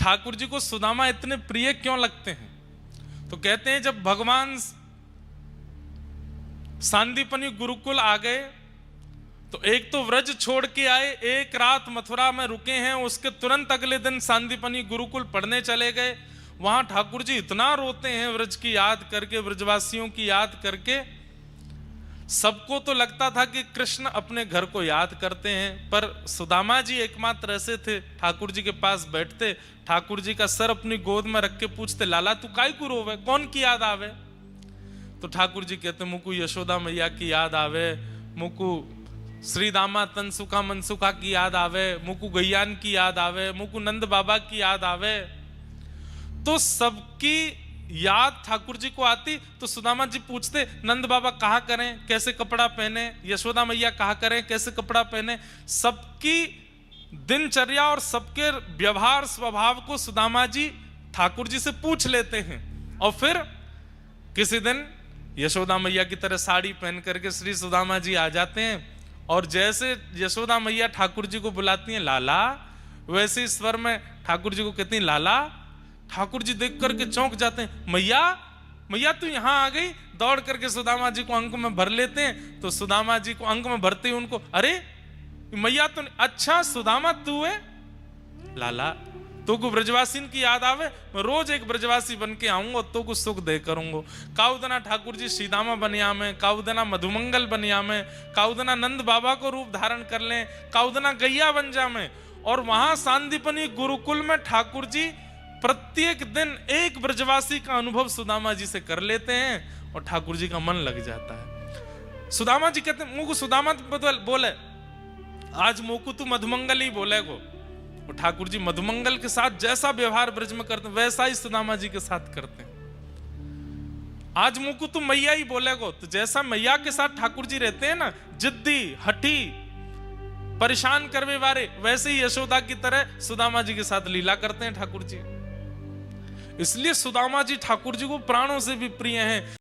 ठाकुर जी को सुदामा इतने प्रिय क्यों लगते हैं? तो कहते हैं जब भगवान सांदीपनि गुरुकुल आ गए तो एक तो व्रज छोड़ के आए, एक रात मथुरा में रुके हैं, उसके तुरंत अगले दिन सांदीपनि गुरुकुल पढ़ने चले गए। वहां ठाकुर जी इतना रोते हैं व्रज की याद करके, व्रजवासियों की याद करके। सबको तो लगता था कि कृष्ण अपने घर को याद करते हैं, पर सुदामा जी एकमात्र ऐसे थे, ठाकुर जी के पास बैठते, ठाकुर जी का सर अपनी गोद में रख के पूछते, लाला तू काय को रोवे, कौन की याद आवे? तो ठाकुर जी कहते, मुकु यशोदा मैया की याद आवे, मुकु श्री दामा तनसुखा मनसुखा की याद आवे, मुकु गैयान की याद आवे, मुकु नंद बाबा की याद आवे। तो सबकी याद ठाकुर जी को आती। तो सुदामा जी पूछते, नंद बाबा कहा करें, कैसे कपड़ा पहने, यशोदा मैया कहा करें, कैसे कपड़ा पहने। सबकी दिनचर्या और सबके व्यवहार स्वभाव को सुदामा जी ठाकुर जी से पूछ लेते हैं। और फिर किसी दिन यशोदा मैया की तरह साड़ी पहन करके श्री सुदामा जी आ जाते हैं, और जैसे यशोदा मैया ठाकुर जी को बुलाती हैं लाला, वैसे स्वर में ठाकुर जी को कहती हैं लाला। ठाकुर जी देख करके चौंक जाते हैं, मैया मैया तू यहां आ गई। दौड़ करके सुदामा जी को अंक में भर लेते हैं। तो सुदामा जी को अंक में भरते ही उनको, अरे मैया तो, अच्छा सुदामा तू है, लाला तो को ब्रजवासी की याद आवे, मैं रोज एक ब्रजवासी बन के आऊंगा, तो कुछ सुख दे करूंगा। काउदना ठाकुर जी सीदामा बनिया में, काउदना मधुमंगल बनिया में, काउदना नंद बाबा को रूप धारण कर लें, काउदना गैया बन जा में। और वहां सांदीपनि गुरुकुल में ठाकुर जी प्रत्येक दिन एक ब्रजवासी का अनुभव सुदामा जी से कर लेते हैं, और ठाकुर जी का मन लग जाता है। सुदामा जी कहते हैं, मुझको सुदामा बोले, आज मोकू तू मधुमंगल ही बोले गो। और ठाकुर जी मधुमंगल के साथ जैसा व्यवहार ब्रज में करते हैं, वैसा ही सुदामा जी के साथ करते हैं। आज मुकु तू मैया ही बोलेगो, तो जैसा मैया के साथ ठाकुर जी रहते हैं ना, जिद्दी, हठी, परेशान करने वाले, वैसे ही यशोदा की तरह सुदामा जी के साथ लीला करते हैं ठाकुर जी। इसलिए सुदामा जी ठाकुर जी को प्राणों से भी प्रिय हैं।